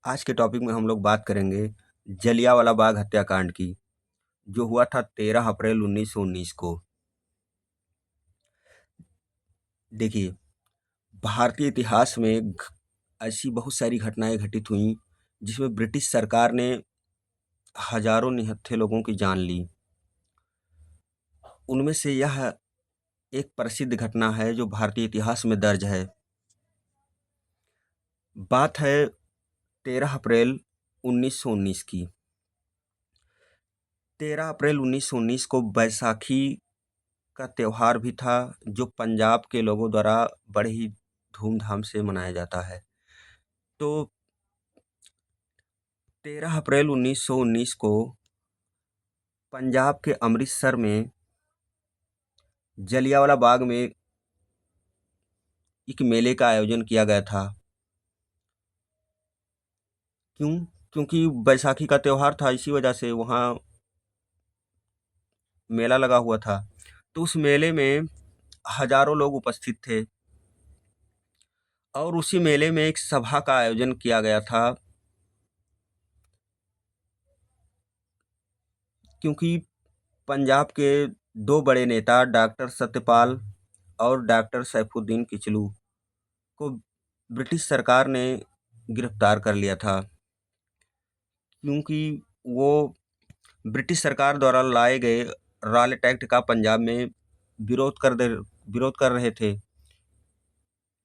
आज के टॉपिक में हम लोग बात करेंगे जलियांवाला बाग हत्याकांड की, जो हुआ था 13 अप्रैल 1919 को। देखिए, भारतीय इतिहास में ऐसी बहुत सारी घटनाएं घटित हुई जिसमें ब्रिटिश सरकार ने हजारों निहत्थे लोगों की जान ली। उनमें से यह एक प्रसिद्ध घटना है जो भारतीय इतिहास में दर्ज है। बात है 13 अप्रैल 1919 की। 13 अप्रैल 1919 को बैसाखी का त्योहार भी था, जो पंजाब के लोगों द्वारा बड़े ही धूमधाम से मनाया जाता है। तो 13 अप्रैल 1919 को पंजाब के अमृतसर में जलियांवाला बाग में एक मेले का आयोजन किया गया था। क्यों? क्योंकि बैसाखी का त्योहार था, इसी वजह से वहाँ मेला लगा हुआ था। तो उस मेले में हजारों लोग उपस्थित थे और उसी मेले में एक सभा का आयोजन किया गया था, क्योंकि पंजाब के दो बड़े नेता डॉक्टर सत्यपाल और डॉक्टर सैफुद्दीन किचलू को ब्रिटिश सरकार ने गिरफ्तार कर लिया था, क्योंकि वो ब्रिटिश सरकार द्वारा लाए गए रॉलेट एक्ट का पंजाब में विरोध कर रहे थे।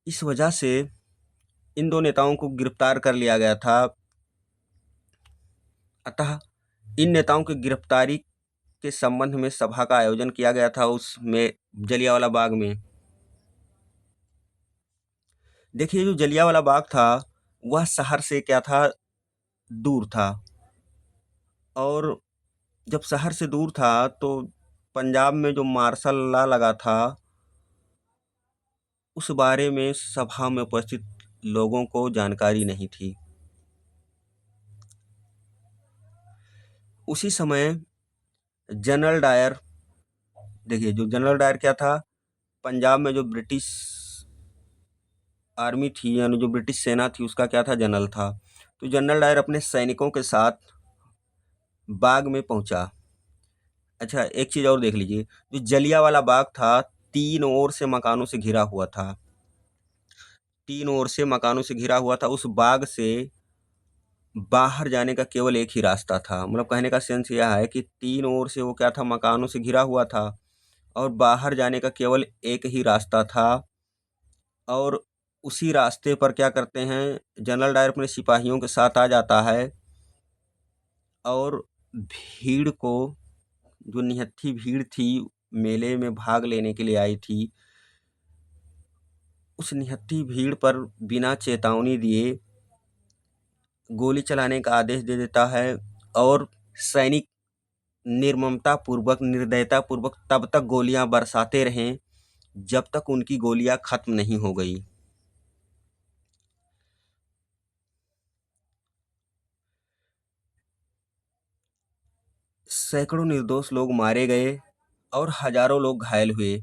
इस वजह से इन दो नेताओं को गिरफ्तार कर लिया गया था। अतः इन नेताओं की गिरफ्तारी के संबंध में सभा का आयोजन किया गया था उसमें जलियांवाला बाग में। देखिए, जो जलियांवाला बाग था वह शहर से क्या था, दूर था। और जब शहर से दूर था तो पंजाब में जो मार्शल लॉ लगा था, उस बारे में सभा में उपस्थित लोगों को जानकारी नहीं थी। उसी समय जनरल डायर, देखिए जो जनरल डायर क्या था, पंजाब में जो ब्रिटिश आर्मी थी, यानी जो ब्रिटिश सेना थी, उसका क्या था, जनरल था। तो जनरल डायर अपने सैनिकों के साथ बाग में पहुंचा। अच्छा, एक चीज और देख लीजिए, जो जलियांवाला बाग था तीन ओर से मकानों से घिरा हुआ था। तीन ओर से मकानों से घिरा हुआ था। उस बाग से बाहर जाने का केवल एक ही रास्ता था। मतलब कहने का सेंस यह है कि तीन ओर से वो क्या था, मकानों से घिरा हुआ था और बाहर जाने का केवल एक ही रास्ता था। और उसी रास्ते पर क्या करते हैं, जनरल डायर अपने सिपाहियों के साथ आ जाता है और भीड़ को, जो निहत्थी भीड़ थी मेले में भाग लेने के लिए आई थी, उस निहत्थी भीड़ पर बिना चेतावनी दिए गोली चलाने का आदेश दे देता है। और सैनिक निर्ममता पूर्वक, निर्दयता पूर्वक तब तक गोलियां बरसाते रहें जब तक उनकी गोलियां खत्म नहीं हो गई। सैकड़ों निर्दोष लोग मारे गए और हजारों लोग घायल हुए।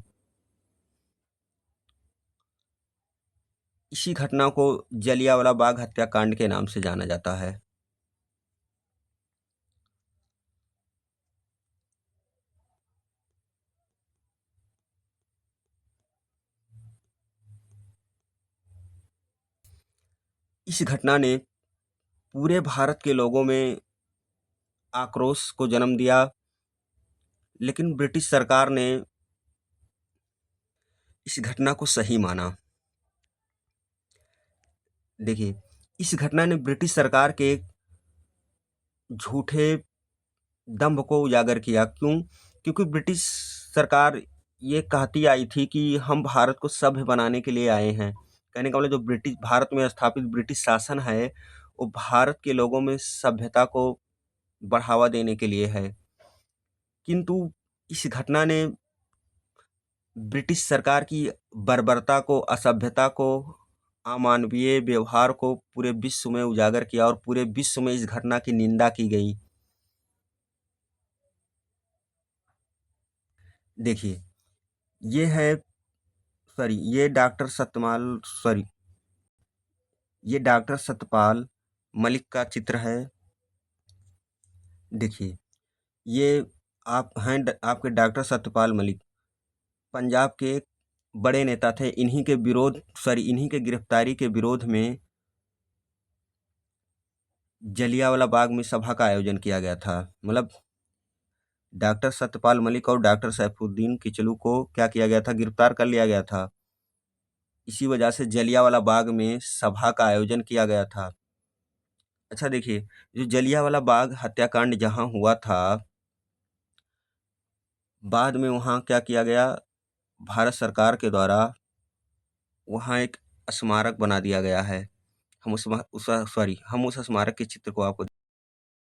इसी घटना को जलियांवाला बाग हत्याकांड के नाम से जाना जाता है। इस घटना ने पूरे भारत के लोगों में आक्रोश को जन्म दिया, लेकिन ब्रिटिश सरकार ने इस घटना को सही माना। देखिए, इस घटना ने ब्रिटिश सरकार के झूठे दंभ को उजागर किया। क्यों? क्योंकि ब्रिटिश सरकार ये कहती आई थी कि हम भारत को सभ्य बनाने के लिए आए हैं। कहने का मतलब, जो ब्रिटिश भारत में स्थापित ब्रिटिश शासन है, वो भारत के लोगों में सभ्यता को बढ़ावा देने के लिए है। किंतु इस घटना ने ब्रिटिश सरकार की बर्बरता को, असभ्यता को, अमानवीय व्यवहार को पूरे विश्व में उजागर किया और पूरे विश्व में इस घटना की निंदा की गई। देखिए, ये है, ये डॉक्टर सत्यपाल मलिक का चित्र है। देखिए, ये आप हैं आपके डॉक्टर सत्यपाल मलिक, पंजाब के एक बड़े नेता थे। इन्हीं के गिरफ्तारी के विरोध में जलियांवाला बाग में सभा का आयोजन किया गया था। मतलब डॉक्टर सत्यपाल मलिक और डॉक्टर सैफुद्दीन किचलू को क्या किया गया था, गिरफ्तार कर लिया गया था। इसी वजह से जलियांवाला बाग में सभा का आयोजन किया गया था। अच्छा देखिए, जो जलियांवाला बाग हत्याकांड जहाँ हुआ था, बाद में वहाँ क्या किया गया, भारत सरकार के द्वारा वहाँ एक स्मारक बना दिया गया है। हम उस स्मारक के चित्र को आपको